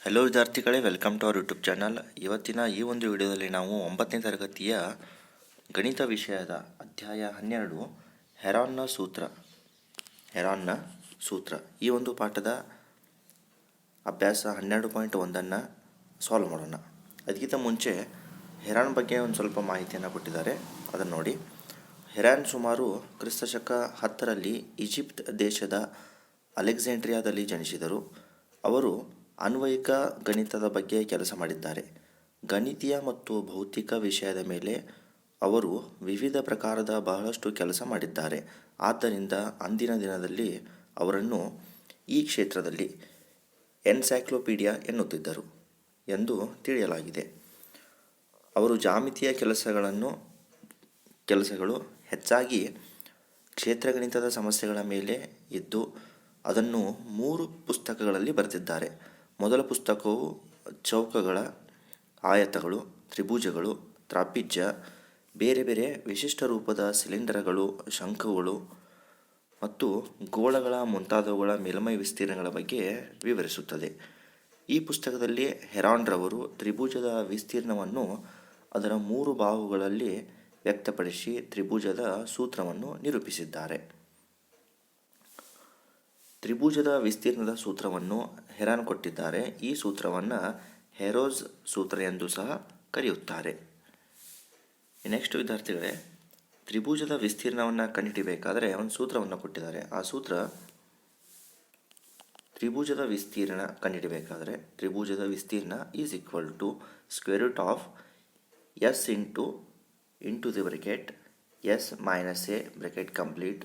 Hello ವಿದ್ಯಾರ್ಥಿಗಳೇ, welcome to our YouTube channel. ಇವತ್ತಿನ ಈ ಒಂದು ವಿಡಿಯೋದಲ್ಲಿ ನಾವು 9ನೇ ತರಗತಿಯ ಗಣಿತ ವಿಷಯದ ಅಧ್ಯಾಯ 12 ಹೆರಾನ್ನ ಸೂತ್ರ ಈ ಒಂದು ಪಾಠದ ಅಭ್ಯಾಸ 12.1 ಸಾಲ್ವ್ ಮಾಡೋಣ. ಅದಕ್ಕಿಂತ ಮುಂಚೆ ಹೆರಾನ್ ಬಗ್ಗೆ ಒಂದು ಸ್ವಲ್ಪ ಮಾಹಿತಿಯನ್ನು ಕೊಟ್ಟಿದ್ದಾರೆ, ಅದನ್ನು ನೋಡಿ. ಹೆರಾನ್ ಸುಮಾರು ಕ್ರಿಸ್ತಶಕ 10ರಲ್ಲಿ ಈಜಿಪ್ಟ್ ದೇಶದ ಅಲೆಕ್ಸಾಂಡ್ರಿಯಾದಲ್ಲಿ ಜನಿಸಿದರು. ಅವರು ಅನ್ವಯಿಕ ಗಣಿತದ ಬಗ್ಗೆ ಕೆಲಸ ಮಾಡಿದ್ದಾರೆ. ಗಣಿತೀಯ ಮತ್ತು ಭೌತಿಕ ವಿಷಯದ ಮೇಲೆ ಅವರು ವಿವಿಧ ಪ್ರಕಾರದ ಬಹಳಷ್ಟು ಕೆಲಸ ಮಾಡಿದ್ದಾರೆ. ಆದ್ದರಿಂದ ಅಂದಿನ ದಿನದಲ್ಲಿ ಅವರನ್ನು ಈ ಕ್ಷೇತ್ರದಲ್ಲಿ ಎನ್ಸೈಕ್ಲೋಪೀಡಿಯಾ ಎನ್ನುತ್ತಿದ್ದರು ಎಂದು ತಿಳಿಯಲಾಗಿದೆ. ಅವರು ಜ್ಯಾಮಿತೀಯ ಕೆಲಸಗಳು ಹೆಚ್ಚಾಗಿ ಕ್ಷೇತ್ರಗಣಿತದ ಸಮಸ್ಯೆಗಳ ಮೇಲೆ ಇದ್ದು ಅದನ್ನು 3 ಪುಸ್ತಕಗಳಲ್ಲಿ ಬರೆದಿದ್ದಾರೆ. ಮೊದಲ ಪುಸ್ತಕವು ಚೌಕಗಳ, ಆಯತಗಳು, ತ್ರಿಭುಜಗಳು, ತ್ರಾಪಿಜ್ಯ, ಬೇರೆ ಬೇರೆ ವಿಶಿಷ್ಟ ರೂಪದ ಸಿಲಿಂಡರ್ಗಳು, ಶಂಕುಗಳು ಮತ್ತು ಗೋಳಗಳ ಮುಂತಾದವುಗಳ ಮೇಲ್ಮೈ ವಿಸ್ತೀರ್ಣಗಳ ಬಗ್ಗೆ ವಿವರಿಸುತ್ತದೆ. ಈ ಪುಸ್ತಕದಲ್ಲಿ ಹೆರಾನ್ರವರು ತ್ರಿಭುಜದ ವಿಸ್ತೀರ್ಣವನ್ನು ಅದರ 3 ಬಾಹುಗಳಲ್ಲಿ ವ್ಯಕ್ತಪಡಿಸಿ ತ್ರಿಭುಜದ ಸೂತ್ರವನ್ನು ನಿರೂಪಿಸಿದ್ದಾರೆ. ತ್ರಿಭುಜದ ವಿಸ್ತೀರ್ಣದ ಸೂತ್ರವನ್ನು ಹೆರಾನ್ ಕೊಟ್ಟಿದ್ದಾರೆ. ಈ ಸೂತ್ರವನ್ನು ಹೆರೋಸ್ ಸೂತ್ರ ಎಂದು ಸಹ ಕರೆಯುತ್ತಾರೆ. ನೆಕ್ಸ್ಟ್ ವಿದ್ಯಾರ್ಥಿಗಳೇ, ತ್ರಿಭುಜದ ವಿಸ್ತೀರ್ಣವನ್ನು ಕಂಡುಹಿಡಿಯಬೇಕಾದರೆ ಒಂದು ಸೂತ್ರವನ್ನು ಕೊಟ್ಟಿದ್ದಾರೆ. ಆ ಸೂತ್ರ ತ್ರಿಭುಜದ ವಿಸ್ತೀರ್ಣ ಕಂಡುಹಿಡಿಯಬೇಕಾದರೆ ತ್ರಿಭುಜದ ವಿಸ್ತೀರ್ಣ is equal to square root of S into the bracket S minus A bracket complete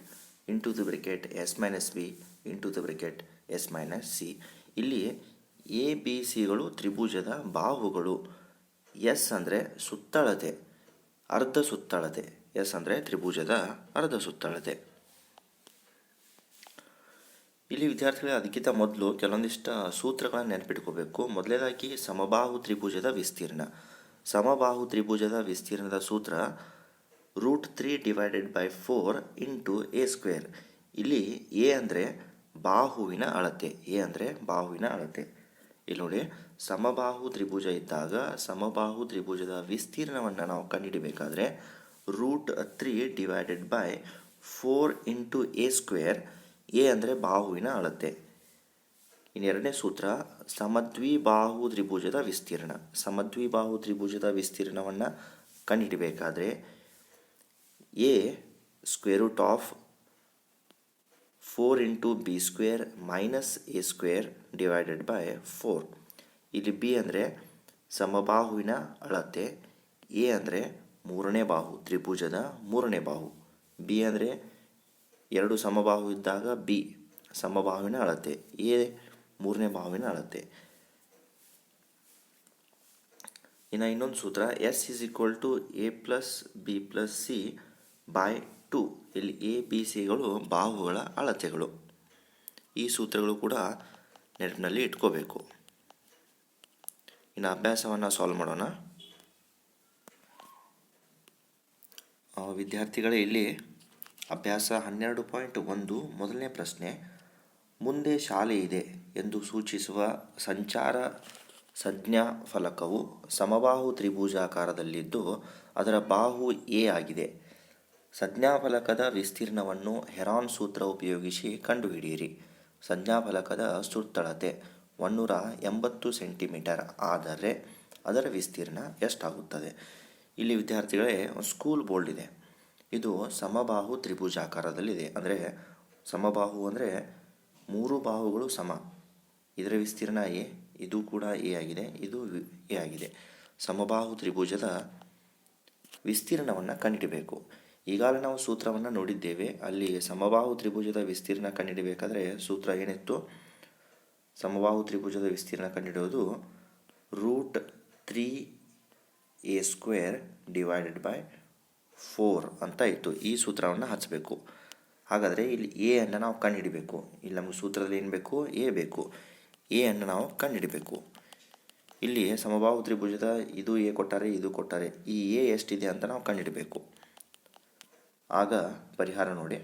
into the bracket S minus B into the bracket S minus C. ಇಲ್ಲಿ ಎ ಬಿ ಸಿಗಳು ತ್ರಿಭುಜದ ಬಾಹುಗಳು. ಎಸ್ ಅಂದರೆ ಸುತ್ತಳತೆ, ಅರ್ಧ ಸುತ್ತಳತೆ. ಎಸ್ ಅಂದರೆ ತ್ರಿಭುಜದ ಅರ್ಧ ಸುತ್ತಳತೆ. ಇಲ್ಲಿ ವಿದ್ಯಾರ್ಥಿಗಳು ಅದಕ್ಕಿಂತ ಮೊದಲು ಕೆಲವೊಂದಿಷ್ಟು ಸೂತ್ರಗಳನ್ನು ನೆನಪಿಟ್ಕೋಬೇಕು. ಮೊದಲನೇದಾಗಿ ಸಮಬಾಹು ತ್ರಿಭುಜದ ವಿಸ್ತೀರ್ಣ. ಸಮಬಾಹು ತ್ರಿಭುಜದ ವಿಸ್ತೀರ್ಣದ ಸೂತ್ರ √3/4 ಇಂಟು ಎ ಸ್ಕ್ವೇರ್. ಇಲ್ಲಿ ಎ ಅಂದರೆ ಬಾಹುವಿನ ಅಳತೆ. ಇಲ್ಲಿ ನೋಡಿ, ಸಮಬಾಹು ತ್ರಿಭುಜ ಇದ್ದಾಗ ಸಮಬಾಹು ತ್ರಿಭುಜದ ವಿಸ್ತೀರ್ಣವನ್ನು ನಾವು ಕಂಡುಹಿಡಿಯಬೇಕಾದ್ರೆ √3/4 ಇಂಟು ಎ ಸ್ಕ್ವೇರ್. ಎ ಅಂದರೆ ಬಾಹುವಿನ ಅಳತೆ. ಇನ್ನೆರಡನೇ ಸೂತ್ರ ಸಮದ್ವಿಬಾಹು ತ್ರಿಭುಜದ ವಿಸ್ತೀರ್ಣ. ಸಮದ್ವಿಬಾಹು ತ್ರಿಭುಜದ ವಿಸ್ತೀರ್ಣವನ್ನು ಕಂಡುಹಿಡಿಯಬೇಕಾದ್ರೆ a square root of 4 into b square minus a square divided by 4. ಇಲ್ಲಿ ಬಿ ಅಂದರೆ ಸಮಬಾಹುವಿನ ಅಳತೆ, ಎ ಅಂದರೆ ಮೂರನೇ ಬಾಹು, ತ್ರಿಭುಜದ ಮೂರನೇ ಬಾಹು. ಬಿ ಅಂದರೆ ಎರಡು ಸಮಬಾಹು ಇದ್ದಾಗ ಬಿ ಸಮಬಾಹುವಿನ ಅಳತೆ, ಎ ಮೂರನೇ ಬಾಹುವಿನ ಅಳತೆ. ಇನ್ನು ಇನ್ನೊಂದು ಸೂತ್ರ S is equal to A plus B plus C by 2. ಇಲ್ಲಿ ಎ ಬಿ ಸಿಗಳು ಬಾಹುಗಳ ಅಳತೆಗಳು. ಈ ಸೂತ್ರಗಳು ಕೂಡ ನೆನಪಿನಲ್ಲಿ ಇಟ್ಕೋಬೇಕು. ಇನ್ನು ಅಭ್ಯಾಸವನ್ನು ಸಾಲ್ವ್ ಮಾಡೋಣ. ವಿದ್ಯಾರ್ಥಿಗಳೇ, ಇಲ್ಲಿ ಅಭ್ಯಾಸ 12.1 ಮೊದಲನೇ ಪ್ರಶ್ನೆ. ಮುಂದೆ ಶಾಲೆ ಇದೆ ಎಂದು ಸೂಚಿಸುವ ಸಂಚಾರ ಸಂಜ್ಞಾ ಫಲಕವು ಸಮಬಾಹು ತ್ರಿಭುಜಾಕಾರದಲ್ಲಿದ್ದು ಅದರ ಬಾಹು ಎ ಆಗಿದೆ. ಸಂಜ್ಞಾಫಲಕದ ವಿಸ್ತೀರ್ಣವನ್ನು ಹೆರಾನ್ ಸೂತ್ರ ಉಪಯೋಗಿಸಿ ಕಂಡುಹಿಡಿಯಿರಿ. ಸಂಜ್ಞಾಫಲಕದ ಸುತ್ತಳತೆ 180 ಸೆಂಟಿಮೀಟರ್ ಆದರೆ ಅದರ ವಿಸ್ತೀರ್ಣ ಎಷ್ಟಾಗುತ್ತದೆ? ಇಲ್ಲಿ ವಿದ್ಯಾರ್ಥಿಗಳೇ, ಸ್ಕೂಲ್ ಬೋರ್ಡ್ ಇದೆ. ಇದು ಸಮಬಾಹು ತ್ರಿಭುಜಾಕಾರದಲ್ಲಿದೆ. ಅಂದರೆ ಸಮಬಾಹು ಅಂದರೆ 3 ಬಾಹುಗಳು ಸಮ. ಇದರ ವಿಸ್ತೀರ್ಣ ಎ, ಇದು ಕೂಡ ಎ ಆಗಿದೆ, ಇದು ಎ ಆಗಿದೆ. ಸಮಬಾಹು ತ್ರಿಭುಜದ ವಿಸ್ತೀರ್ಣವನ್ನು ಕಂಡುಹಿಡಿಯಬೇಕು. ಈಗಾಗಲೇ ನಾವು ಸೂತ್ರವನ್ನು ನೋಡಿದ್ದೇವೆ. ಅಲ್ಲಿ ಸಮಬಾಹು ತ್ರಿಭುಜದ ವಿಸ್ತೀರ್ಣ ಕಂಡುಹಿಡಿಯಬೇಕಾದ್ರೆ ಸೂತ್ರ ಏನಿತ್ತು? ಸಮಬಾಹು ತ್ರಿಭುಜದ ವಿಸ್ತೀರ್ಣ ಕಂಡುಹಿಡಿಯೋದು √3a² ಡಿವೈಡೆಡ್ ಬೈ 4 ಅಂತ ಇತ್ತು. ಈ ಸೂತ್ರವನ್ನು ಹಚ್ಚಬೇಕು. ಹಾಗಾದರೆ ಇಲ್ಲಿ ಎ ಅನ್ನು ನಾವು ಕಂಡುಹಿಡಿಬೇಕು. ಇಲ್ಲಿ ನಮಗೆ ಸೂತ್ರದಲ್ಲಿ ಏನು ಬೇಕು? ಎ ಬೇಕು. ಎ ಅನ್ನು ನಾವು ಕಂಡುಹಿಡಿಬೇಕು. ಇಲ್ಲಿ ಸಮಬಾಹು ತ್ರಿಭುಜದ ಇದು ಎ ಕೊಟ್ಟಾರೆ, ಇದು ಕೊಟ್ಟಾರೆ. ಈ ಎ ಎಷ್ಟಿದೆ ಅಂತ ನಾವು ಕಂಡುಹಿಡಬೇಕು. ಆಗ ಪರಿಹಾರ ನೋಡಿ.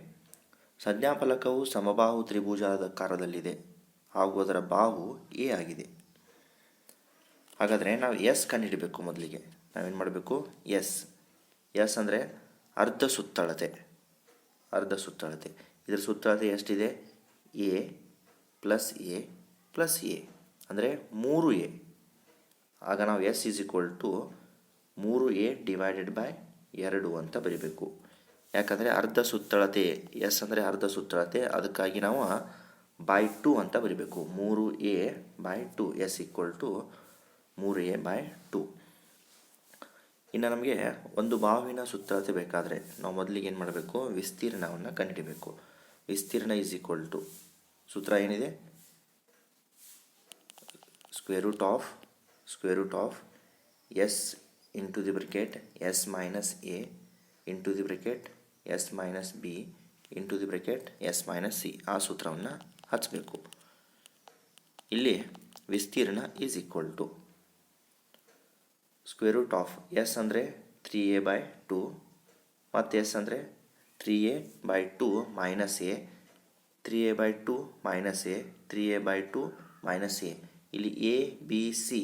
ಸಂಜ್ಞಾಫಲಕವು ಸಮಬಾಹು ತ್ರಿಭುಜಾಕಾರದಲ್ಲಿದೆ ಹಾಗೂ ಅದರ ಬಾಹು ಎ ಆಗಿದೆ. ಹಾಗಾದರೆ ನಾವು ಎಸ್ ಕಂಡುಹಿಡಬೇಕು. ಮೊದಲಿಗೆ ನಾವೇನು ಮಾಡಬೇಕು, ಎಸ್ ಅಂದರೆ ಅರ್ಧ ಸುತ್ತಳತೆ. ಇದರ ಸುತ್ತಳತೆ ಎಷ್ಟಿದೆ, ಎ ಪ್ಲಸ್ ಎ ಅಂದರೆ 3a. ಆಗ ನಾವು S is equal to 3a divided by 2 ಅಂತ ಬರೀಬೇಕು. ಯಾಕಂದರೆ ಅರ್ಧ ಸುತ್ತಳತೆ, ಎಸ್ ಅಂದರೆ ಅರ್ಧ ಸುತ್ತಳತೆ, ಅದಕ್ಕಾಗಿ ನಾವು ಬೈ 2 ಅಂತ ಬರೀಬೇಕು. 3a by 2, S equal to 3a by 2. ಇನ್ನು ನಮಗೆ ಒಂದು ಬಾಹುವಿನ ಸುತ್ತಳತೆ ಬೇಕಾದರೆ ನಾವು ಮೊದಲಿಗೆ ಏನು ಮಾಡಬೇಕು, ವಿಸ್ತೀರ್ಣವನ್ನು ಕಂಡುಹಿಡಬೇಕು. ವಿಸ್ತೀರ್ಣ ಈಸ್ ಈಕ್ವಲ್ ಟು, ಸೂತ್ರ ಏನಿದೆ, square root of S into the bracket S minus A into the bracket S minus B into the bracket S minus C. ಆ ಸೂತ್ರವನ್ನು ಹಚ್ಚಬೇಕು. ಇಲ್ಲಿ ವಿಸ್ತೀರ್ಣ is equal to square root of S ಅಂದರೆ 3a by 2 ಮತ್ತು S ಅಂದರೆ 3a by 2 minus A, 3a by 2 minus A, 3a by 2 minus A. ಇಲ್ಲಿ A B C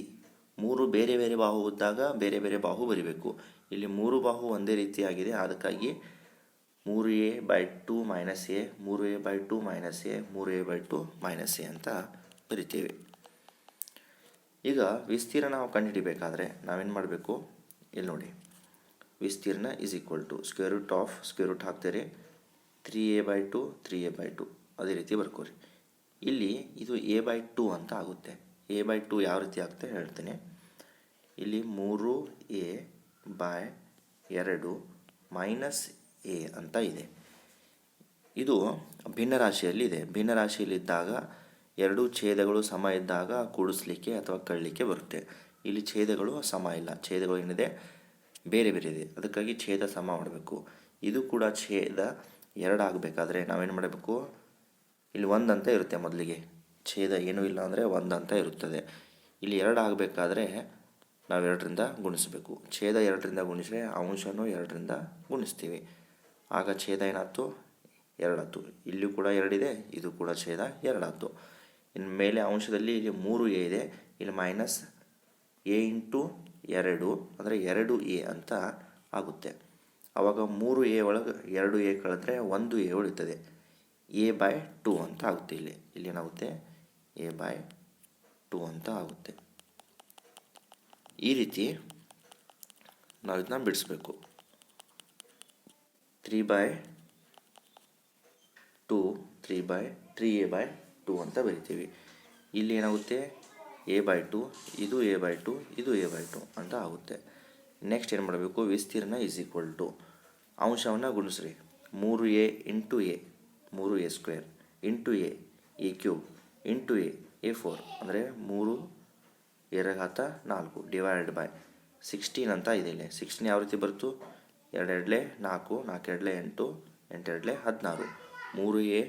3 ಬೇರೆ ಬೇರೆ ಬಾಹು ಇದ್ದಾಗ ಬೇರೆ ಬೇರೆ ಬಾಹು ಬರೀಬೇಕು. ಇಲ್ಲಿ 3 ಬಾಹು ಒಂದೇ ರೀತಿಯಾಗಿದೆ, ಅದಕ್ಕಾಗಿ 3a by 2 minus A, 3a by 2 minus A, 3a by 2 minus A ಅಂತ ಬರಿತೇವೆ. ಈಗ ವಿಸ್ತೀರ್ಣ ನಾವು ಕಂಡುಹಿಡಿಬೇಕಾದ್ರೆ ನಾವೇನು ಮಾಡಬೇಕು, ಇಲ್ಲಿ ನೋಡಿ, ವಿಸ್ತೀರ್ಣ is equal to square root ಹಾಕ್ತೀರಿ, 3a ಬೈ 2 3a ಬೈ 2 ಅದೇ ರೀತಿ ಬರ್ಕೋರಿ. ಇಲ್ಲಿ ಇದು a ಬೈ 2 ಅಂತ ಆಗುತ್ತೆ. a ಬೈ 2 ಯಾವ ರೀತಿ ಆಗುತ್ತೆ ಹೇಳ್ತೀನಿ. ಇಲ್ಲಿ 3a ಬೈ 2 ಮೈನಸ್ ಎ ಅಂತ ಇದೆ. ಇದು ಭಿನ್ನರಾಶಿಯಲ್ಲಿದೆ. ಭಿನ್ನರಾಶಿಯಲ್ಲಿದ್ದಾಗ ಎರಡೂ ಛೇದಗಳು ಸಮ ಇದ್ದಾಗ ಕೂಡಿಸ್ಲಿಕ್ಕೆ ಅಥವಾ ಕಳಲಿಕ್ಕೆ ಬರುತ್ತೆ. ಇಲ್ಲಿ ಛೇದಗಳು ಸಮ ಇಲ್ಲ, ಛೇದಗಳು ಏನಿದೆ ಬೇರೆ ಬೇರೆ ಇದೆ, ಅದಕ್ಕಾಗಿ ಛೇದ ಸಮ ಮಾಡಬೇಕು. ಇದು ಕೂಡ ಛೇದ 2 ಆಗಬೇಕಾದ್ರೆ ನಾವೇನು ಮಾಡಬೇಕು, ಇಲ್ಲಿ 1 ಅಂತ ಇರುತ್ತೆ. ಮೊದಲಿಗೆ ಛೇದ ಏನೂ ಇಲ್ಲ ಅಂದರೆ 1 ಅಂತ ಇರುತ್ತದೆ. ಇಲ್ಲಿ 2 ಆಗಬೇಕಾದ್ರೆ ನಾವು 2ರಿಂದ ಗುಣಿಸಬೇಕು. ಛೇದ 2ರಿಂದ ಗುಣಿಸಿದ್ರೆ ಅಂಶನೂ 2ರಿಂದ ಗುಣಿಸ್ತೀವಿ. ಆಗ ಛೇದ ಏನಾಯ್ತು, 2 ಆಯ್ತು. ಇಲ್ಲಿಯೂ ಕೂಡ 2 ಇದೆ, ಇದು ಕೂಡ ಛೇದ 2 ಆಯ್ತು. ಇನ್ನು ಮೇಲೆ ಅಂಶದಲ್ಲಿ ಇಲ್ಲಿ 3a ಇದೆ, ಇಲ್ಲಿ ಮೈನಸ್ a ಇಂಟು 2 ಅಂದರೆ 2a ಅಂತ ಆಗುತ್ತೆ. ಆವಾಗ 3a ಒಳಗೆ 2a ಕಳೆದ್ರೆ 1a ಉಳಿತದೆ, a ಬೈ 2 ಅಂತ ಆಗುತ್ತೆ. ಇಲ್ಲಿ ಏನಾಗುತ್ತೆ, a ಬೈ 2 ಅಂತ ಆಗುತ್ತೆ. ಈ ರೀತಿ ನಾವು ಇದನ್ನ ಬಿಡಿಸ್ಬೇಕು. 3a ಬೈ 2 ಅಂತ ಬರಿತೀವಿ. ಇಲ್ಲಿ ಏನಾಗುತ್ತೆ, a ಬೈ 2, ಇದು a ಬೈ 2, ಇದು a ಬೈ 2 ಅಂತ ಆಗುತ್ತೆ. ನೆಕ್ಸ್ಟ್ ಏನು ಮಾಡಬೇಕು, ವಿಸ್ತೀರ್ಣ ಈಸ್ ಈಕ್ವಲ್ ಟು ಅಂಶವನ್ನು ಗುಣಿಸ್ರಿ. 3a into A 3a square into A cube into A 4 ಅಂದರೆ 3 2 4 ಡಿವೈಡೆಡ್ ಬೈ 16 ಅಂತ ಇದೆ. ಇಲ್ಲಿ 16 ಯಾವ ರೀತಿ ಬರ್ತು, 2 2 4, 4 2 8, 8 2 16,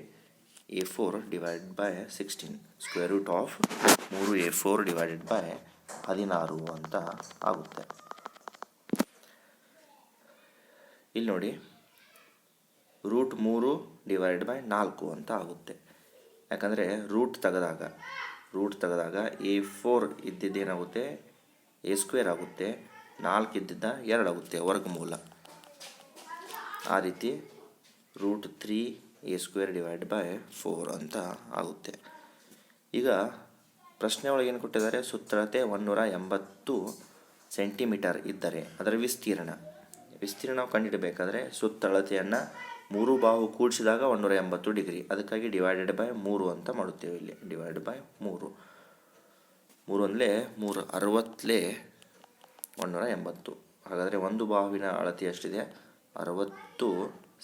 3a4 divided by 16 square root of 3a4 divided by 16 ಅಂತ ಆಗುತ್ತೆ. ಇಲ್ಲಿ ನೋಡಿ, ರೂಟ್ 3 ಡಿವೈಡೆಡ್ ಬೈ 4 ಅಂತ ಆಗುತ್ತೆ. ಯಾಕಂದರೆ ರೂಟ್ ತೆಗೆದಾಗ a4 ಇದ್ದಿದ್ದೇನಾಗುತ್ತೆ, a ಸ್ಕ್ವೇರ್ ಆಗುತ್ತೆ, 4 ಇದ್ದಿದ್ದ 2 ಆಗುತ್ತೆ, ವರ್ಗಮೂಲ. ಆ ರೀತಿ root 3a square divide by 4 ಅಂತ ಆಗುತ್ತೆ. ಈಗ ಪ್ರಶ್ನೆ ಒಳಗೆ ಏನು ಕೊಟ್ಟಿದ್ದಾರೆ, ಸುತ್ತಳತೆ 180 ಸೆಂಟಿಮೀಟರ್ ಇದ್ದರೆ ಅದರ ವಿಸ್ತೀರ್ಣ ನಾವು ಕಂಡುಹಿಡಬೇಕಾದ್ರೆ ಸುತ್ತಳತೆಯನ್ನು 3 ಬಾಹು ಕೂಡಿಸಿದಾಗ 180 ಡಿಗ್ರಿ, ಅದಕ್ಕಾಗಿ ಡಿವೈಡೆಡ್ ಬೈ 3 ಅಂತ ಮಾಡುತ್ತೇವೆ. ಇಲ್ಲಿ ಡಿವೈಡ್ ಬೈ 3 ಅಂದರೆ 3 60 180. ಹಾಗಾದರೆ ಒಂದು ಬಾಹುವಿನ ಅಳತೆ ಎಷ್ಟಿದೆ, 60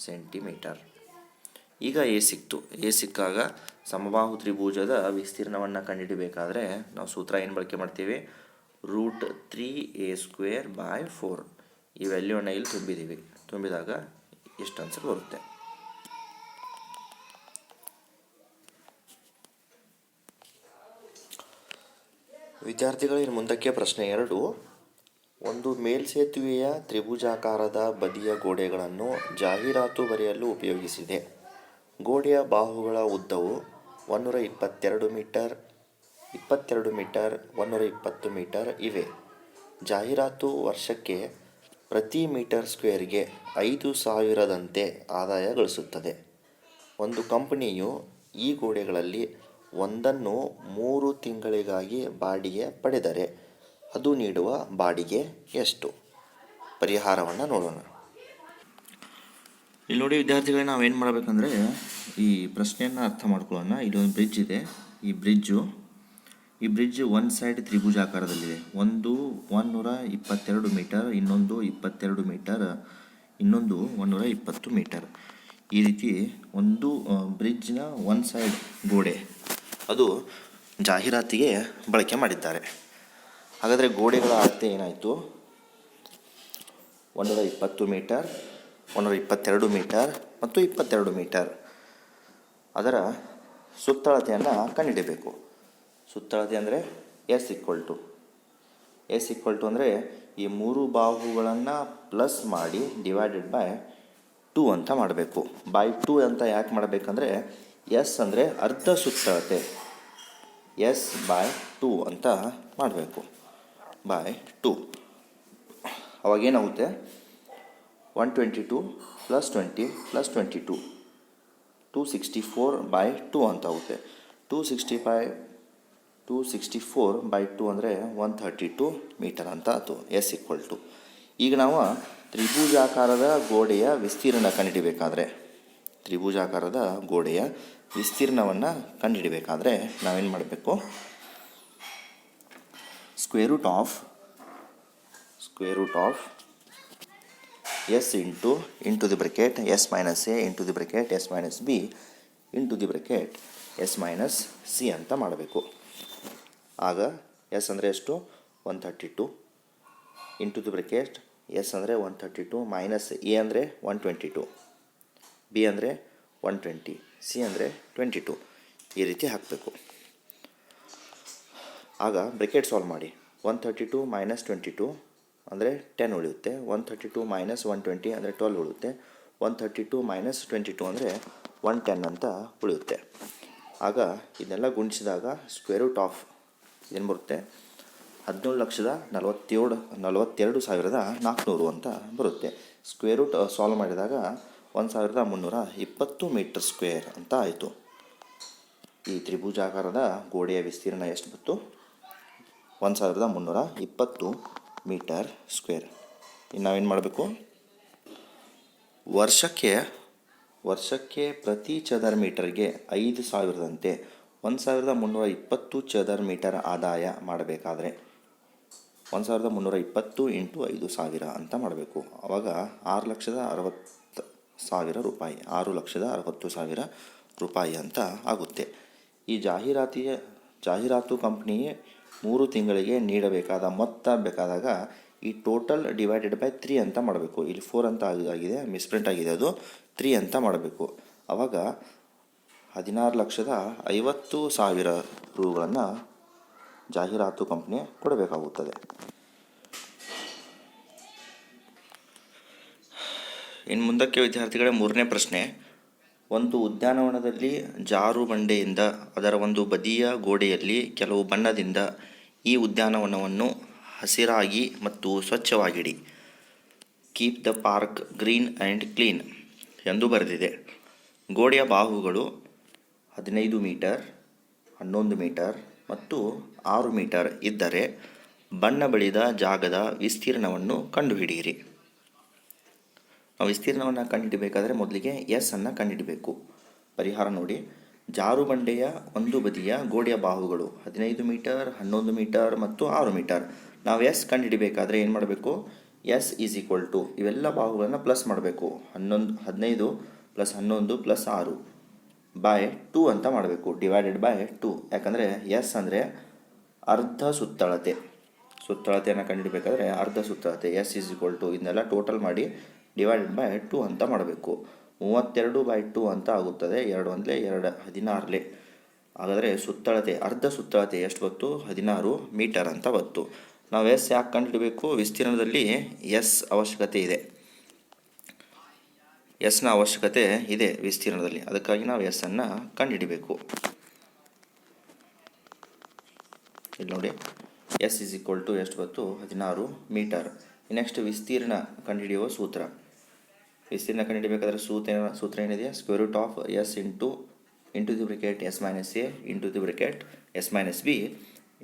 ಸೆಂಟಿಮೀಟರ್. ಈಗ ಎ ಸಿಕ್ಕಾಗ ಸಮಬಾಹು ತ್ರಿಭುಜದ ವಿಸ್ತೀರ್ಣವನ್ನು ಕಂಡುಹಿಡಬೇಕಾದ್ರೆ ನಾವು ಸೂತ್ರ ಏನು ಬಳಕೆ ಮಾಡ್ತೀವಿ, ರೂಟ್ 3a ಸ್ಕ್ವೇರ್ ಬೈ 4. ಈ ವ್ಯಾಲ್ಯೂವನ್ನು ಇಲ್ಲಿ ತುಂಬಿದಾಗ ಎಷ್ಟು ಆನ್ಸರ್ ಬರುತ್ತೆ. ವಿದ್ಯಾರ್ಥಿಗಳು, ಇನ್ನು ಮುಂದಕ್ಕೆ ಪ್ರಶ್ನೆ 2. ಒಂದು ಮೇಲ್ಸೇತುವೆಯ ತ್ರಿಭುಜಾಕಾರದ ಬದಿಯ ಗೋಡೆಗಳನ್ನು ಜಾಹೀರಾತು ಬರೆಯಲು ಉಪಯೋಗಿಸಿದೆ. ಗೋಡೆಯ ಬಾಹುಗಳ ಉದ್ದವು 122 ಮೀಟರ್, 22 ಮೀಟರ್, 120 ಮೀಟರ್ ಇವೆ. ಜಾಹೀರಾತು ವರ್ಷಕ್ಕೆ ಪ್ರತಿ ಮೀಟರ್ ಸ್ಕ್ವೇರ್ಗೆ 5,000ದಂತೆ ಆದಾಯ ಗಳಿಸುತ್ತದೆ. ಒಂದು ಕಂಪನಿಯು ಈ ಗೋಡೆಗಳಲ್ಲಿ ಒಂದನ್ನು 3 ತಿಂಗಳಿಗಾಗಿ ಬಾಡಿಗೆ ಪಡೆದರೆ ಅದು ನೀಡುವ ಬಾಡಿಗೆ ಎಷ್ಟು? ಪರಿಹಾರವನ್ನು ನೋಡೋಣ. ಇಲ್ಲಿ ನೋಡಿ ವಿದ್ಯಾರ್ಥಿಗಳೇ, ನಾವೇನು ಮಾಡಬೇಕಂದ್ರೆ ಈ ಪ್ರಶ್ನೆಯನ್ನು ಅರ್ಥ ಮಾಡ್ಕೊಳ್ಳೋಣ. ಇಲ್ಲೊಂದು ಬ್ರಿಡ್ಜ್ ಇದೆ. ಈ ಬ್ರಿಡ್ಜ್ ಒಂದು ಸೈಡ್ ತ್ರಿಭುಜಾಕಾರದಲ್ಲಿದೆ. ಒಂದು 122 ಮೀಟರ್, ಇನ್ನೊಂದು 22 ಮೀಟರ್, ಇನ್ನೊಂದು 120 ಮೀಟರ್. ಈ ರೀತಿ ಒಂದು ಬ್ರಿಡ್ಜ್ನ ಒಂದು ಸೈಡ್ ಗೋಡೆ ಅದು ಜಾಹೀರಾತಿಗೆ ಬಳಕೆ ಮಾಡಿದ್ದಾರೆ. ಹಾಗಾದರೆ ಗೋಡೆಗಳ ಅಳತೆ ಏನಾಯಿತು? 120 ಮೀಟರ್, 122 ಮೀಟರ್ ಮತ್ತು 22 ಮೀಟರ್. ಅದರ ಸುತ್ತಳತೆಯನ್ನು ಕಂಡುಹಿಡಿಯಬೇಕು. ಸುತ್ತಳತೆ ಅಂದರೆ ಎಸ್ ಈಕ್ವಲ್ ಟು ಅಂದರೆ ಈ 3 ಬಾಹುಗಳನ್ನು ಪ್ಲಸ್ ಮಾಡಿ ಡಿವೈಡೆಡ್ ಬೈ 2 ಅಂತ ಮಾಡಬೇಕು. ಬೈ 2 ಅಂತ ಯಾಕೆ ಮಾಡಬೇಕಂದ್ರೆ ಎಸ್ ಅಂದರೆ ಅರ್ಧ ಸುತ್ತಳತೆ. ಎಸ್ ಬೈ 2 ಅಂತ ಮಾಡಬೇಕು. ಬೈ 2 ಅವಾಗೇನಾಗುತ್ತೆ? 122 ಪ್ಲಸ್ 20 ಪ್ಲಸ್ 22 264 ಬೈ 2 ಅಂತ ಆಗುತ್ತೆ. 264 ಬೈ 2 ಅಂದರೆ 132 ಮೀಟರ್ ಅಂತ ಆಯಿತು. S equal to. ಈಗ ನಾವು ತ್ರಿಭುಜಾಕಾರದ ಗೋಡೆಯ ವಿಸ್ತೀರ್ಣ ಕಂಡುಹಿಡಿಬೇಕಾದ್ರೆ ವಿಸ್ತೀರ್ಣವನ್ನು ಕಂಡುಹಿಡಿಬೇಕಾದ್ರೆ ನಾವೇನು ಮಾಡಬೇಕು? Square root of S into the bracket S minus A into the bracket S minus B into the bracket S minus C ಅಂತ ಮಾಡಬೇಕು. ಆಗ ಎಸ್ ಅಂದರೆ ಎಷ್ಟು? 132 ಇಂಟು ದಿ ಬ್ರೆಕೆಟ್ ಎಸ್ ಅಂದರೆ 132 ಮೈನಸ್ ಎ ಅಂದರೆ 122, ಬಿ ಅಂದರೆ 120, ಸಿ ಅಂದರೆ 22. ಈ ರೀತಿ ಹಾಕಬೇಕು. ಆಗ ಬ್ರೆಕೆಟ್ ಸಾಲ್ವ್ ಮಾಡಿ. 132 ಮೈನಸ್ 22 ಅಂದರೆ 10 ಉಳಿಯುತ್ತೆ. 132 ಮೈನಸ್ 120 ಅಂದರೆ 12 ಉಳಿಯುತ್ತೆ. 132 ಮೈನಸ್ 22 ಅಂದರೆ 110 ಅಂತ ಉಳಿಯುತ್ತೆ. ಆಗ ಇದನ್ನೆಲ್ಲ ಗುಣಿಸಿದಾಗ ಸ್ಕ್ವೇರ್ ರೂಟ್ ಆಫ್ ಏನು ಬರುತ್ತೆ? 17,42,400 ಅಂತ ಬರುತ್ತೆ. ಸ್ಕ್ವೇರ್ ರೂಟ್ ಸಾಲ್ವ್ ಮಾಡಿದಾಗ 1,320 ಮೀಟರ್ ಸ್ಕ್ವೇರ್ ಅಂತ ಆಯಿತು. ಈ ತ್ರಿಭುಜಾಕಾರದ ಗೋಡೆಯ ವಿಸ್ತೀರ್ಣ ಎಷ್ಟು ಬಂತು? 1,320 ಮೀಟರ್ ಸ್ಕ್ವೇರ್. ಇನ್ನು ನಾವೇನು ಮಾಡಬೇಕು? ವರ್ಷಕ್ಕೆ ಪ್ರತಿ ಚದರ ಮೀಟರ್ಗೆ 5,000ದಂತೆ 1,320 ಚದರ ಮೀಟರ್ ಆದಾಯ ಮಾಡಬೇಕಾದ್ರೆ 1,320 ಇಂಟು 5,000 ಅಂತ ಮಾಡಬೇಕು. ಆವಾಗ 6,60,000 ರೂಪಾಯಿ, 6,60,000 ರೂಪಾಯಿ ಅಂತ ಆಗುತ್ತೆ. ಈ ಜಾಹೀರಾತು ಕಂಪ್ನಿಯೇ 3 ತಿಂಗಳಿಗೆ ನೀಡಬೇಕಾದ ಮೊತ್ತ ಬೇಕಾದಾಗ ಈ ಟೋಟಲ್ ಡಿವೈಡೆಡ್ ಬೈ 3 ಅಂತ ಮಾಡಬೇಕು. ಇಲ್ಲಿ 4 ಅಂತ ಆಗಿದೆ, ಮಿಸ್ಪ್ರಿಂಟ್ ಆಗಿದೆ, ಅದು 3 ಅಂತ ಮಾಡಬೇಕು. ಆವಾಗ 16,50,000 ರೂಗಳನ್ನು ಜಾಹೀರಾತು ಕಂಪ್ನಿ ಕೊಡಬೇಕಾಗುತ್ತದೆ. ಇನ್ನು ಮುಂದಕ್ಕೆ ವಿದ್ಯಾರ್ಥಿಗಳೇ, 3ನೇ ಪ್ರಶ್ನೆ. ಒಂದು ಉದ್ಯಾನವನದಲ್ಲಿ ಜಾರು ಬಂಡೆಯಿಂದ ಅದರ ಒಂದು ಬದಿಯ ಗೋಡೆಯಲ್ಲಿ ಕೆಲವು ಬಣ್ಣದಿಂದ ಈ ಉದ್ಯಾನವನವನ್ನು ಹಸಿರಾಗಿ ಮತ್ತು ಸ್ವಚ್ಛವಾಗಿಡಿ. Keep the park green and clean ಎಂದು ಬರೆದಿದೆ. ಗೋಡೆಯ ಬಾಹುಗಳು 15 ಮೀಟರ್, 11 ಮೀಟರ್ ಮತ್ತು 6 ಮೀಟರ್ ಇದ್ದರೆ ಬಣ್ಣ ಬಳಿದ ಜಾಗದ ವಿಸ್ತೀರ್ಣವನ್ನು ಕಂಡುಹಿಡಿಯಿರಿ. ನಾವು ವಿಸ್ತೀರ್ಣವನ್ನು ಕಂಡುಹಿಡಬೇಕಾದ್ರೆ ಮೊದಲಿಗೆ ಎಸ್ ಅನ್ನು ಕಂಡುಹಿಡಬೇಕು. ಪರಿಹಾರ ನೋಡಿ. ಜಾರುಬಂಡೆಯ ಒಂದು ಬದಿಯ ಗೋಡೆಯ ಬಾಹುಗಳು 15 ಮೀಟರ್, 11 ಮೀಟರ್ ಮತ್ತು 6 ಮೀಟರ್. ನಾವು ಎಸ್ ಕಂಡುಹಿಡಬೇಕಾದ್ರೆ ಏನು ಮಾಡಬೇಕು? ಎಸ್ ಈಸ್ ಈಕ್ವಲ್ ಟು ಇವೆಲ್ಲ ಬಾಹುಗಳನ್ನು ಪ್ಲಸ್ ಮಾಡಬೇಕು. 15 ಪ್ಲಸ್ 11 ಪ್ಲಸ್ 6 ಬೈ 2 ಅಂತ ಮಾಡಬೇಕು. Divided by 2. ಯಾಕಂದರೆ ಎಸ್ ಅಂದರೆ ಅರ್ಧ ಸುತ್ತಳತೆಯನ್ನು ಕಂಡುಹಿಡಬೇಕಾದ್ರೆ ಅರ್ಧ ಸುತ್ತಳತೆ ಎಸ್ ಈಸ್ ಈಕ್ವಲ್ ಟು ಇದನ್ನೆಲ್ಲ ಟೋಟಲ್ ಮಾಡಿ ಡಿವೈಡೆಡ್ ಬೈ 2 ಅಂತ ಮಾಡಬೇಕು. 32 ಬೈ 2 ಅಂತ ಆಗುತ್ತದೆ. 2 1 2 16. ಹಾಗಾದರೆ ಅರ್ಧ ಸುತ್ತಳತೆ ಎಷ್ಟು ಬಂತು? 16 ಮೀಟರ್ ಅಂತ ಬಂತು. ನಾವು ಎಸ್ ಯಾಕೆ ಕಂಡುಹಿಡಬೇಕು? ವಿಸ್ತೀರ್ಣದಲ್ಲಿ ಎಸ್ ಅವಶ್ಯಕತೆ ಇದೆ. ಎಸ್ನ ಅವಶ್ಯಕತೆ ಇದೆ ವಿಸ್ತೀರ್ಣದಲ್ಲಿ, ಅದಕ್ಕಾಗಿ ನಾವು ಎಸ್ ಅನ್ನು ಕಂಡುಹಿಡಬೇಕು. ಇಲ್ಲಿ ನೋಡಿ ಎಸ್ ಇಸ್ ಈಕ್ವಲ್ ಟು ಎಷ್ಟು ಬಂತು 16 ಮೀಟರ್. ನೆಕ್ಸ್ಟ್ ವಿಸ್ತೀರ್ಣ ಕಂಡುಹಿಡಿಯುವ ಸೂತ್ರ. ವಿಸ್ತೀರ್ಣ ಕಂಡುಹಿಡಿಯಬೇಕಾದ್ರೆ ಸೂತ್ರ ಏನಿದೆ, square root of S into the bracket S minus A into the bracket S minus B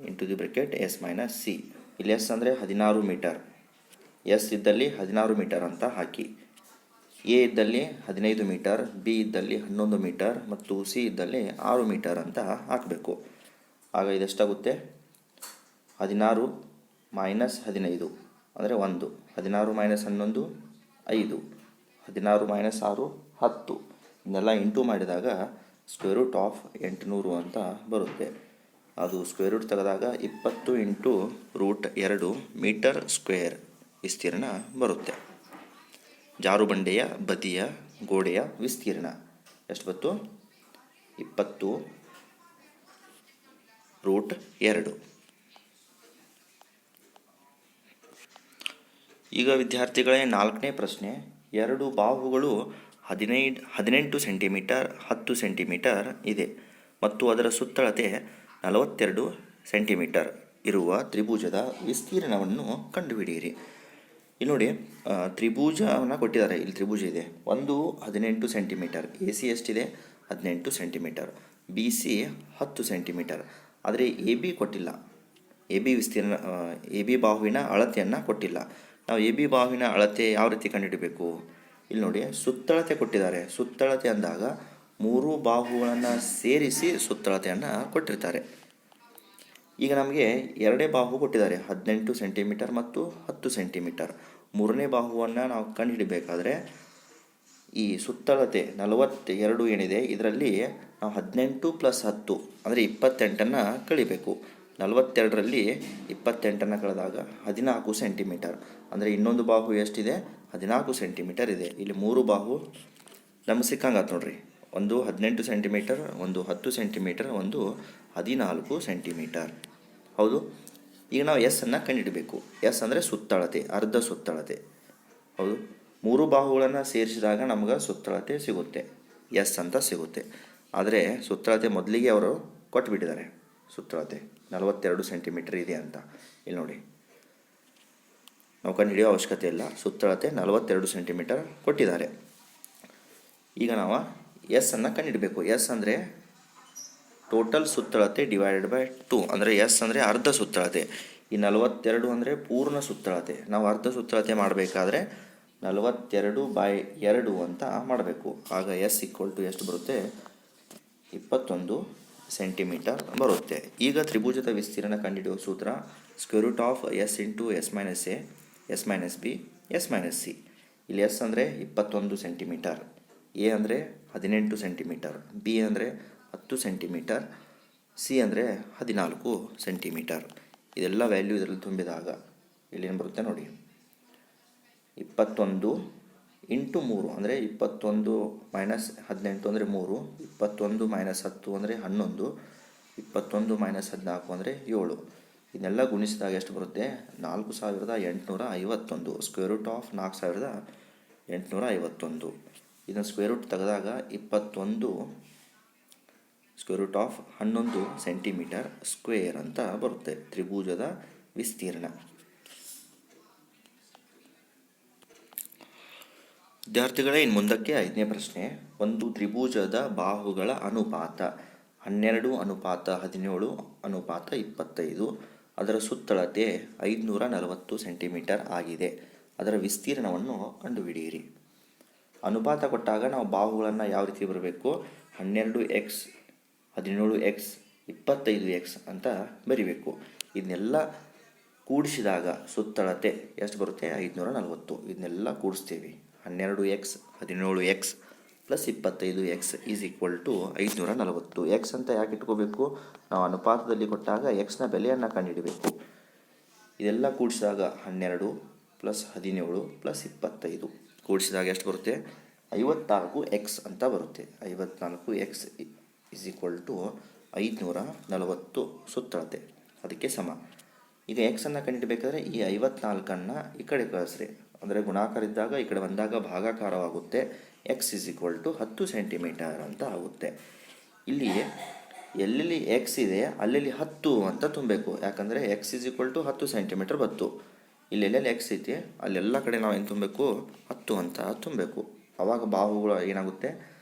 into the bracket S minus C. ಇಲ್ಲಿ ಎಸ್ ಅಂದರೆ 16 ಮೀಟರ್, ಎಸ್ ಇದ್ದಲ್ಲಿ 16 ಮೀಟರ್ ಅಂತ ಹಾಕಿ, ಎ ಇದ್ದಲ್ಲಿ 15 ಮೀಟರ್, ಬಿ ಇದ್ದಲ್ಲಿ 11 ಮೀಟರ್ ಮತ್ತು ಸಿ ಇದ್ದಲ್ಲಿ 6 metre ಅಂತ ಹಾಕಬೇಕು. ಆಗ ಇದೆಷ್ಟಾಗುತ್ತೆ, 16 ಮೈನಸ್ 15 ಅಂದರೆ 1, 16 ಮೈನಸ್ 11 5, 16 ಮೈನಸ್ 6 10. ಇದನ್ನೆಲ್ಲ ಇಂಟು ಮಾಡಿದಾಗ ಸ್ಕ್ವೇರ್ ರೂಟ್ ಆಫ್ 800 ಅಂತ ಬರುತ್ತೆ. ಅದು ಸ್ಕ್ವೇರ್ ರೂಟ್ ತೆಗೆದಾಗ 20 ಇಂಟು ರೂಟ್ 2 ಮೀಟರ್ ಸ್ಕ್ವೇರ್ ವಿಸ್ತೀರ್ಣ ಬರುತ್ತೆ. ಜಾರುಬಂಡೆಯ ಬದಿಯ ಗೋಡೆಯ ವಿಸ್ತೀರ್ಣ ಎಷ್ಟು ಬಂತು, 20 ರೂಟ್ 2. ಈಗ ವಿದ್ಯಾರ್ಥಿಗಳೇ 4ನೇ ಪ್ರಶ್ನೆ. 2 ಬಾಹುಗಳು 18 ಸೆಂಟಿಮೀಟರ್ 10 ಸೆಂಟಿಮೀಟರ್ ಇದೆ ಮತ್ತು ಅದರ ಸುತ್ತಳತೆ 42 ಸೆಂಟಿಮೀಟರ್ ಇರುವ ತ್ರಿಭುಜದ ವಿಸ್ತೀರ್ಣವನ್ನು ಕಂಡುಹಿಡಿಯಿರಿ. ಇಲ್ಲಿ ನೋಡಿ, ತ್ರಿಭುಜವನ್ನು ಕೊಟ್ಟಿದ್ದಾರೆ. ಇಲ್ಲಿ ತ್ರಿಭುಜ ಇದೆ, ಒಂದು 18 ಸೆಂಟಿಮೀಟರ್, ಎ ಸಿ ಎಷ್ಟಿದೆ 18 ಸೆಂಟಿಮೀಟರ್, ಬಿ ಸಿ 10 ಸೆಂಟಿಮೀಟರ್. ಆದರೆ ಎ ಬಿ ಕೊಟ್ಟಿಲ್ಲ, ಎ ಬಿ ಬಾಹುವಿನ ಅಳತೆಯನ್ನು ಕೊಟ್ಟಿಲ್ಲ. ನಾವು ಎ ಬಿ ಬಾಹುವಿನ ಅಳತೆ ಯಾವ ರೀತಿ ಕಂಡುಹಿಡಬೇಕು, ಇಲ್ಲಿ ನೋಡಿ ಸುತ್ತಳತೆ ಕೊಟ್ಟಿದ್ದಾರೆ. ಸುತ್ತಳತೆ ಅಂದಾಗ 3 ಬಾಹುಗಳನ್ನು ಸೇರಿಸಿ ಸುತ್ತಳತೆಯನ್ನು ಕೊಟ್ಟಿರ್ತಾರೆ. ಈಗ ನಮಗೆ 2 ಬಾಹು ಕೊಟ್ಟಿದ್ದಾರೆ, 18 ಸೆಂಟಿಮೀಟರ್ ಮತ್ತು 10 ಸೆಂಟಿಮೀಟರ್. 3ನೇ ಬಾಹುವನ್ನು ನಾವು ಕಂಡುಹಿಡಬೇಕಾದ್ರೆ ಈ ಸುತ್ತಳತೆ 42 ಏನಿದೆ, ಇದರಲ್ಲಿ ನಾವು 18 ಪ್ಲಸ್ 10 ಅಂದರೆ 28 ಕಳಿಬೇಕು. 42ರಲ್ಲಿ 28 ಕಳೆದಾಗ 14 ಸೆಂಟಿಮೀಟರ್. ಅಂದರೆ ಇನ್ನೊಂದು ಬಾಹು ಎಷ್ಟಿದೆ, 14 ಸೆಂಟಿಮೀಟರ್ ಇದೆ. ಇಲ್ಲಿ 3 ಬಾಹು ನಮ್ಗೆ ಸಿಕ್ಕಂಗಾತು ನೋಡ್ರಿ, ಒಂದು 18 ಸೆಂಟಿಮೀಟರ್, ಒಂದು 10 ಸೆಂಟಿಮೀಟರ್, ಒಂದು 14 ಸೆಂಟಿಮೀಟರ್. ಹೌದು. ಈಗ ನಾವು ಎಸ್ ಅನ್ನು ಕಂಡುಹಿಡಬೇಕು. ಎಸ್ ಅಂದರೆ ಸುತ್ತಳತೆ, ಅರ್ಧ ಸುತ್ತಳತೆ. ಹೌದು, 3 ಬಾಹುಗಳನ್ನು ಸೇರಿಸಿದಾಗ ನಮ್ಗೆ ಸುತ್ತಳತೆ ಸಿಗುತ್ತೆ, ಎಸ್ ಅಂತ ಸಿಗುತ್ತೆ. ಆದರೆ ಸುತ್ತಳತೆ ಮೊದಲಿಗೆ ಅವರು ಕೊಟ್ಟುಬಿಟ್ಟಿದ್ದಾರೆ, ಸುತ್ತಳತೆ 42 ಸೆಂಟಿಮೀಟರ್ ಇದೆ ಅಂತ. ಇಲ್ಲಿ ನೋಡಿ, ನಾವು ಕಂಡುಹಿಡಿಯೋ ಅವಶ್ಯಕತೆ ಇಲ್ಲ, ಸುತ್ತಳತೆ 42 ಸೆಂಟಿಮೀಟರ್ ಕೊಟ್ಟಿದ್ದಾರೆ. ಈಗ ನಾವು ಎಸ್ ಅನ್ನು ಕಂಡುಹಿಡಬೇಕು. ಎಸ್ ಅಂದರೆ ಟೋಟಲ್ ಸುತ್ತಳತೆ ಡಿವೈಡೆಡ್ ಬೈ 2, ಅಂದರೆ ಎಸ್ ಅಂದರೆ ಅರ್ಧ ಸುತ್ತಳತೆ. ಈ 42 ಅಂದರೆ ಪೂರ್ಣ ಸುತ್ತಳತೆ. ನಾವು ಅರ್ಧ ಸುತ್ತಳತೆ ಮಾಡಬೇಕಾದ್ರೆ 42/2 ಅಂತ ಮಾಡಬೇಕು. ಆಗ ಎಸ್ ಈಕ್ವಲ್ ಟು ಎಷ್ಟು ಬರುತ್ತೆ, 21 ಸೆಂಟಿಮೀಟರ್ ಬರುತ್ತೆ. ಈಗ ತ್ರಿಭುಜದ ವಿಸ್ತೀರ್ಣ ಕಂಡುಹಿಡಿಯುವ ಸೂತ್ರ, square root of S into S minus A S minus B S minus C. ಇಲ್ಲಿ ಎಸ್ ಅಂದರೆ 21 ಸೆಂಟಿಮೀಟರ್, ಎ ಅಂದರೆ 18 ಸೆಂಟಿಮೀಟರ್, ಬಿ ಅಂದರೆ 10 ಸೆಂಟಿಮೀಟರ್, ಸಿ ಅಂದರೆ 14 ಸೆಂಟಿಮೀಟರ್. ಇದೆಲ್ಲ ವ್ಯಾಲ್ಯೂ ಇದರಲ್ಲಿ ತುಂಬಿದಾಗ ಇಲ್ಲೇನು ಬರುತ್ತೆ ನೋಡಿ, 21 ಇಂಟು 3 ಅಂದರೆ 21 ಮೈನಸ್ 18 ಅಂದರೆ 3, 21 ಮೈನಸ್ 10 ಅಂದರೆ 11, 21 ಮೈನಸ್ 14 ಅಂದರೆ 7. ಇದನ್ನೆಲ್ಲ ಗುಣಿಸಿದಾಗ ಎಷ್ಟು ಬರುತ್ತೆ, 4851. Square root of 4851. ಇದನ್ನು ಸ್ಕ್ವೇರ್ ರೂಟ್ ತೆಗೆದಾಗ 21 square root of 11 centimetre square ಅಂತ ಬರುತ್ತೆ ತ್ರಿಭುಜದ ವಿಸ್ತೀರ್ಣ. ವಿದ್ಯಾರ್ಥಿಗಳೇ, ಇನ್ನು ಮುಂದಕ್ಕೆ 5ನೇ ಪ್ರಶ್ನೆ. ಒಂದು ತ್ರಿಭುಜದ ಬಾಹುಗಳ ಅನುಪಾತ 12:17:25. ಅದರ ಸುತ್ತಳತೆ 540 ಸೆಂಟಿಮೀಟರ್ ಆಗಿದೆ. ಅದರ ವಿಸ್ತೀರ್ಣವನ್ನು ಕಂಡುಹಿಡಿಯಿರಿ. ಅನುಪಾತ ಕೊಟ್ಟಾಗ ನಾವು ಬಾಹುಗಳನ್ನು ಯಾವ ರೀತಿ ಬರಬೇಕು, 12x 17x 25x ಅಂತ ಬರಿಬೇಕು. ಇದನ್ನೆಲ್ಲ ಕೂಡಿಸಿದಾಗ ಸುತ್ತಳತೆ ಎಷ್ಟು ಬರುತ್ತೆ, 540. ಇದನ್ನೆಲ್ಲ ಕೂಡಿಸ್ತೀವಿ, 12x 17x plus 25x is equal to 540. X ಅಂತ ಯಾಕೆ ಇಟ್ಕೋಬೇಕು, ನಾವು ಅನುಪಾತದಲ್ಲಿ ಕೊಟ್ಟಾಗ ಎಕ್ಸ್ನ ಬೆಲೆಯನ್ನು ಕಂಡುಹಿಡಬೇಕು. ಇದೆಲ್ಲ ಕೂಡಿಸಿದಾಗ 12 ಪ್ಲಸ್ 17 ಪ್ಲಸ್ 25 ಕೂಡಿಸಿದಾಗ ಎಷ್ಟು ಬರುತ್ತೆ, 54x ಅಂತ ಬರುತ್ತೆ. 54x ಈಸ್ ಈಕ್ವಲ್ ಟು 540 ಸುತ್ತಳತೆ, ಅದಕ್ಕೆ ಸಮ. ಈಗ ಎಕ್ಸನ್ನು ಕಂಡುಹಿಡಬೇಕಾದ್ರೆ ಈ 54ಅನ್ನು ಈ ಕಡೆ ಕಳಿಸ್ರಿ, ಅಂದರೆ ಗುಣಾಕಾರ ಇದ್ದಾಗ ಈ ಕಡೆ ಬಂದಾಗ ಭಾಗಾಕಾರವಾಗುತ್ತೆ. X is equal to 10 centimetre ಅಂತ ಆಗುತ್ತೆ. ಇಲ್ಲಿ ಎಲ್ಲೆಲ್ಲಿ ಎಕ್ಸ್ ಇದೆ ಅಲ್ಲೆಲ್ಲಿ 10 ಅಂತ ತುಂಬಬೇಕು. ಯಾಕಂದರೆ X is equal to 10 centimetre ಬತ್ತು. ಇಲ್ಲೆಲ್ಲೆಲ್ಲಿ ಎಕ್ಸ್ ಐತಿ ಅಲ್ಲೆಲ್ಲ ಕಡೆ ನಾವು ಏನು ತುಂಬಬೇಕು, 10 ಅಂತ ತುಂಬಬೇಕು. ಆವಾಗ ಬಾಹುಗಳು ಏನಾಗುತ್ತೆ,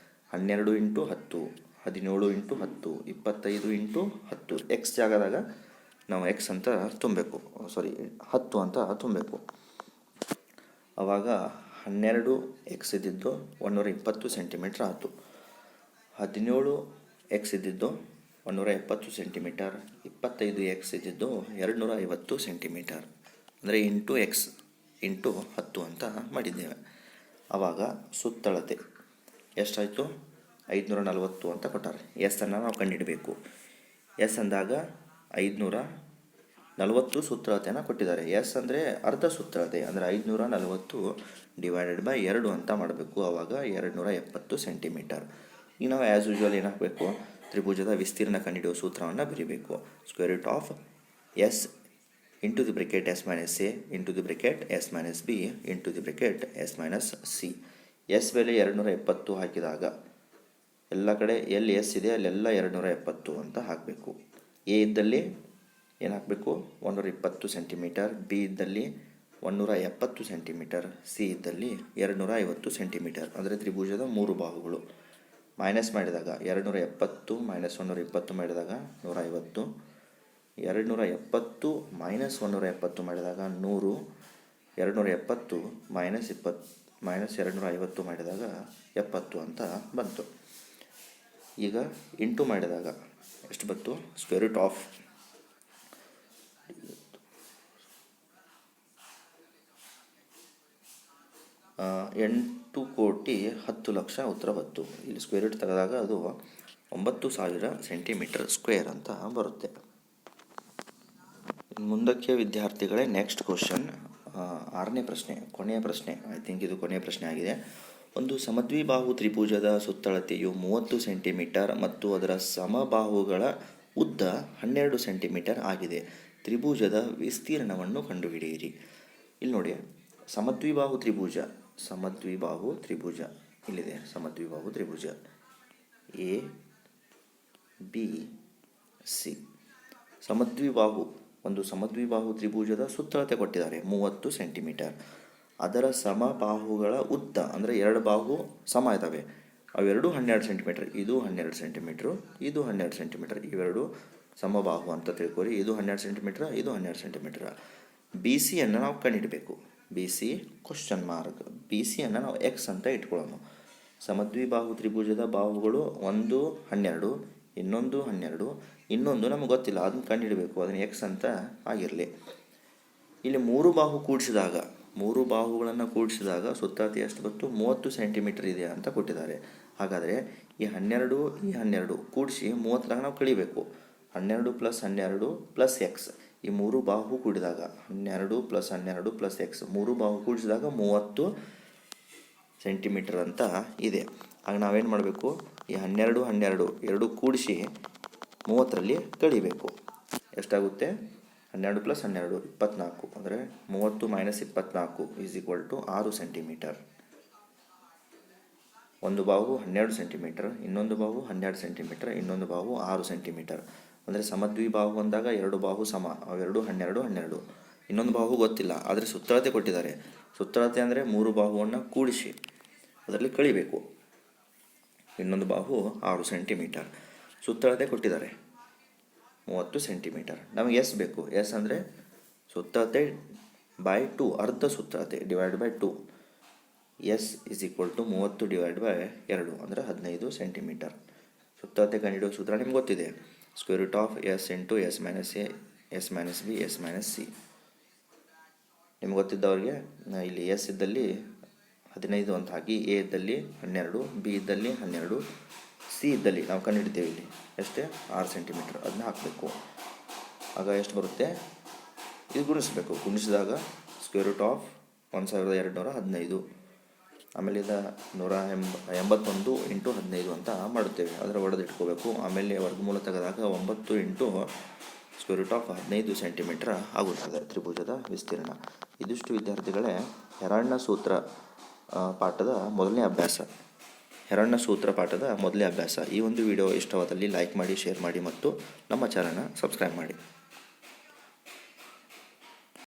12 ಇಂಟು 10, 17 ಇಂಟು 10, 25 ಇಂಟು 10. ಎಕ್ಸ್ ಜಾಗದಾಗ ನಾವು ಎಕ್ಸ್ ಅಂತ ತುಂಬಬೇಕು, 10 ಅಂತ ತುಂಬಬೇಕು. ಆವಾಗ 12 ಎಕ್ಸ್ ಇದ್ದಿದ್ದು 120 ಸೆಂಟಿಮೀಟ್ರ್ ಆಯಿತು. 17 ಎಕ್ಸ್ ಇದ್ದಿದ್ದು 170 ಸೆಂಟಿಮೀಟರ್, 25 ಎಕ್ಸ್ ಇದ್ದಿದ್ದು 250 ಸೆಂಟಿಮೀಟರ್. ಅಂದರೆ ಇಂಟು ಎಕ್ಸ್ ಇಂಟು 10 ಅಂತ ಮಾಡಿದ್ದೇವೆ. ಆವಾಗ ಸುತ್ತಳತೆ ಎಷ್ಟಾಯಿತು, 540 ಅಂತ ಕೊಟ್ಟಾರೆ. ಎಸ್ಸನ್ನು ನಾವು ಕಂಡುಹಿಡಬೇಕು. ಎಸ್ ಅಂದಾಗ 540 ಸುತ್ತಳತೆಯನ್ನು ಕೊಟ್ಟಿದ್ದಾರೆ. ಎಸ್ ಅಂದರೆ ಅರ್ಧ ಸುತ್ತಳತೆ, ಅಂದರೆ 540 ಡಿವೈಡೆಡ್ ಬೈ 2 ಅಂತ ಮಾಡಬೇಕು. ಆವಾಗ 270 ಸೆಂಟಿಮೀಟರ್. ಈಗ ನಾವು ಆ್ಯಸ್ ಯೂಶ್ವಲ್ ಏನು ಹಾಕಬೇಕು, ತ್ರಿಭುಜದ ವಿಸ್ತೀರ್ಣ ಕಂಡುಹಿಡಿಯುವ ಸೂತ್ರವನ್ನು ಬರೀಬೇಕು. Square root of S into the bracket S minus A into the bracket S minus B into the bracket S minus C. S ಬೆಲೆ 270 ಹಾಕಿದಾಗ ಎಲ್ಲ ಕಡೆ ಎಲ್ಲಿ ಎಸ್ ಇದೆ ಅಲ್ಲೆಲ್ಲ 270 ಅಂತ ಹಾಕಬೇಕು. ಎ ಇದ್ದಲ್ಲಿ ಏನು ಹಾಕಬೇಕು, 120 ಸೆಂಟಿಮೀಟರ್, ಬಿ ಇದ್ದಲ್ಲಿ 170 ಸೆಂಟಿಮೀಟರ್, ಸಿ ಇದ್ದಲ್ಲಿ 250 ಸೆಂಟಿಮೀಟರ್. ಅಂದರೆ ತ್ರಿಭುಜದ 3 ಬಾಹುಗಳು. ಮೈನಸ್ ಮಾಡಿದಾಗ 270 ಮೈನಸ್ 120 ಮಾಡಿದಾಗ 150, 270 ಮೈನಸ್ 170 ಮಾಡಿದಾಗ 100, 270 ಮೈನಸ್ 250 ಮಾಡಿದಾಗ 70 ಅಂತ ಬಂತು. ಈಗ ಇಂಟು ಮಾಡಿದಾಗ ಎಷ್ಟು ಬಂತು, ಸ್ಕ್ವೇರ್ ರೂಟ್ ಆಫ್ 8,10,00,000 ಉತ್ತರ ಬಂತು. ಇಲ್ಲಿ ಸ್ಕ್ವೇರ್ ರೂಟ್ ತೆಗೆದಾಗ ಅದು 9,000 ಸೆಂಟಿಮೀಟರ್ ಸ್ಕ್ವೇರ್ ಅಂತ ಬರುತ್ತೆ. ಮುಂದಕ್ಕೆ ವಿದ್ಯಾರ್ಥಿಗಳೇ ನೆಕ್ಸ್ಟ್ ಕ್ವಶನ್, 6ನೇ ಪ್ರಶ್ನೆ, ಕೊನೆಯ ಪ್ರಶ್ನೆ. ಐ ಥಿಂಕ್ ಇದು ಕೊನೆಯ ಪ್ರಶ್ನೆ ಆಗಿದೆ. ಒಂದು ಸಮದ್ವಿಬಾಹು ತ್ರಿಭುಜದ ಸುತ್ತಳತೆಯು 30 ಸೆಂಟಿಮೀಟರ್ ಮತ್ತು ಅದರ ಸಮಬಾಹುಗಳ ಉದ್ದ 12 ಸೆಂಟಿಮೀಟರ್ ಆಗಿದೆ. ತ್ರಿಭುಜದ ವಿಸ್ತೀರ್ಣವನ್ನು ಕಂಡುಹಿಡಿಯಿರಿ. ಇಲ್ಲಿ ನೋಡಿ, ಸಮದ್ವಿಬಾಹು ತ್ರಿಭುಜ ಇಲ್ಲಿದೆ. ಸಮದ್ವಿಬಾಹು ತ್ರಿಭುಜ ಎ ಬಿ ಸಿ. ಒಂದು ಸಮದ್ವಿಬಾಹು ತ್ರಿಭುಜದ ಸುತ್ತಳತೆ ಕೊಟ್ಟಿದ್ದಾರೆ 30 ಸೆಂಟಿಮೀಟರ್. ಅದರ ಸಮಬಾಹುಗಳ ಉದ್ದ ಅಂದರೆ 2 ಬಾಹು ಸಮ ಇದ್ದಾವೆ, ಅವೆರಡು 12 ಸೆಂಟಿಮೀಟರ್. ಇದು 12 ಸೆಂಟಿಮೀಟ್ರು, ಇದು 12 ಸೆಂಟಿಮೀಟರ್. ಇವೆರಡು ಸಮಬಾಹು ಅಂತ ತಿಳ್ಕೊರಿ. ಇದು 12 ಸೆಂಟಿಮೀಟ್ರ್, ಇದು 12 ಸೆಂಟಿಮೀಟ್ರ್. ಬಿ ಸಿಯನ್ನು ನಾವು ಕಂಡುಹಿಡಬೇಕು. B c question mark. B ಸಿಯನ್ನು ನಾವು ಎಕ್ಸ್ ಅಂತ ಇಟ್ಕೊಳ್ಳೋಣ. ಸಮದ್ವಿಬಾಹು ತ್ರಿಭುಜದ ಬಾಹುಗಳು ಒಂದು 12, ಇನ್ನೊಂದು 12, ಇನ್ನೊಂದು ನಮಗೆ ಗೊತ್ತಿಲ್ಲ, ಅದನ್ನು ಕಂಡುಹಿಡಬೇಕು. ಅದನ್ನು ಎಕ್ಸ್ ಅಂತ ಆಗಿರಲಿ. ಇಲ್ಲಿ 3 ಬಾಹುಗಳನ್ನು ಕೂಡಿಸಿದಾಗ ಸುತ್ತಳತೆ ಎಷ್ಟು ಬಂತು, 30 ಸೆಂಟಿಮೀಟರ್ ಇದೆ ಅಂತ ಕೊಟ್ಟಿದ್ದಾರೆ. ಹಾಗಾದರೆ ಈ 12 ಕೂಡಿಸಿ 30ರಾಗ ನಾವು ಕಳಿಬೇಕು. 12 + 12 + ಎಕ್ಸ್. ಈ 3 ಬಾಹು ಕೂಡಿದಾಗ 12 + 12 + ಎಕ್ಸ್, 3 ಬಾಹು ಕೂಡಿಸಿದಾಗ 30 ಸೆಂಟಿಮೀಟರ್ ಅಂತ ಇದೆ. ಆಗ ನಾವೇನು ಮಾಡಬೇಕು, ಈ 12 ಎರಡು ಕೂಡಿಸಿ 30ರಲ್ಲಿ ಕಳಿಬೇಕು. ಎಷ್ಟಾಗುತ್ತೆ, 12 + 12 24. ಅಂದರೆ 30 - 24 = 6 ಸೆಂಟಿಮೀಟರ್. ಒಂದು ಬಾಹು 12 ಸೆಂಟಿಮೀಟರ್, ಇನ್ನೊಂದು ಬಾಹು 12 ಸೆಂಟಿಮೀಟರ್, ಇನ್ನೊಂದು ಬಾಹು 6 ಸೆಂಟಿಮೀಟರ್. ಅಂದರೆ ಸಮದ್ವಿಬಾಹು ಅಂದಾಗ 2 ಬಾಹು ಸಮ, ಅವೆರಡು 12. ಇನ್ನೊಂದು ಬಾಹು ಗೊತ್ತಿಲ್ಲ, ಆದರೆ ಸುತ್ತಳತೆ ಕೊಟ್ಟಿದ್ದಾರೆ. ಸುತ್ತಳತೆ ಅಂದರೆ 3 ಬಾಹುವನ್ನು ಕೂಡಿಸಿ ಅದರಲ್ಲಿ ಕಳಿಬೇಕು. ಇನ್ನೊಂದು ಬಾಹು 6 ಸೆಂಟಿಮೀಟರ್. ಸುತ್ತಳತೆ ಕೊಟ್ಟಿದ್ದಾರೆ 30 ಸೆಂಟಿಮೀಟರ್. ನಮಗೆ ಎಸ್ ಬೇಕು. ಎಸ್ ಅಂದರೆ ಸುತ್ತಳತೆ ಬೈ 2, ಅರ್ಧ ಸುತ್ತಳತೆ divide by 2. S = 30 divide by 2 ಅಂದರೆ 15 ಸೆಂಟಿಮೀಟರ್. ಸುತ್ತಳತೆ ಕಂಡುಹಿಡಿಯೋ ಸೂತ್ರ ನಿಮ್ಗೆ ಗೊತ್ತಿದೆ. Square root of S into S minus A, S minus B, S minus c. ನಿಮ್ಗೆ ಗೊತ್ತಿದ್ದವ್ರಿಗೆ ಇಲ್ಲಿ ಎಸ್ ಇದ್ದಲ್ಲಿ 15 ಅಂತ ಹಾಕಿ, ಎ ಇದ್ದಲ್ಲಿ 12, ಬಿ ಇದ್ದಲ್ಲಿ 12, ಸಿ ಇದ್ದಲ್ಲಿ ನಾವು ಕಂಡುಹಿಡ್ತೇವೆ ಇಲ್ಲಿ ಎಷ್ಟೇ 6 ಸೆಂಟಿಮೀಟರ್. ಅದನ್ನ ಹಾಕಬೇಕು. ಆಗ ಎಷ್ಟು ಬರುತ್ತೆ, ಇದು ಗುಣಿಸಬೇಕು. ಗುಣಿಸಿದಾಗ ಸ್ಕ್ವೇರ್ ರೂಟ್ ಆಫ್ 1215, ಆಮೇಲೆ ಇದು 181 × 15 ಅಂತ ಮಾಡುತ್ತೇವೆ. ಅದರ ಒಡೆದಿಟ್ಕೋಬೇಕು. ಆಮೇಲೆ ವರ್ಗಮೂಲ ತೆಗೆದಾಗ 9 into square root of 15 centimetre ಆಗುತ್ತದೆ ತ್ರಿಭುಜದ ವಿಸ್ತೀರ್ಣ. ಇದಿಷ್ಟು ವಿದ್ಯಾರ್ಥಿಗಳೇ ಹೆರಾಲ್ಡ್ನ ಸೂತ್ರ ಪಾಠದ ಮೊದಲನೇ ಅಭ್ಯಾಸ. ಹೆರಣ್ನ ಸೂತ್ರ ಪಾಠದ ಮೊದಲೇ ಅಭ್ಯಾಸ. ಈ ಒಂದು ವಿಡಿಯೋ ಇಷ್ಟವಾದಲ್ಲಿ ಲೈಕ್ ಮಾಡಿ, ಶೇರ್ ಮಾಡಿ ಮತ್ತು ನಮ್ಮ ಚಾನಲ್ನ ಸಬ್ಸ್ಕ್ರೈಬ್ ಮಾಡಿ.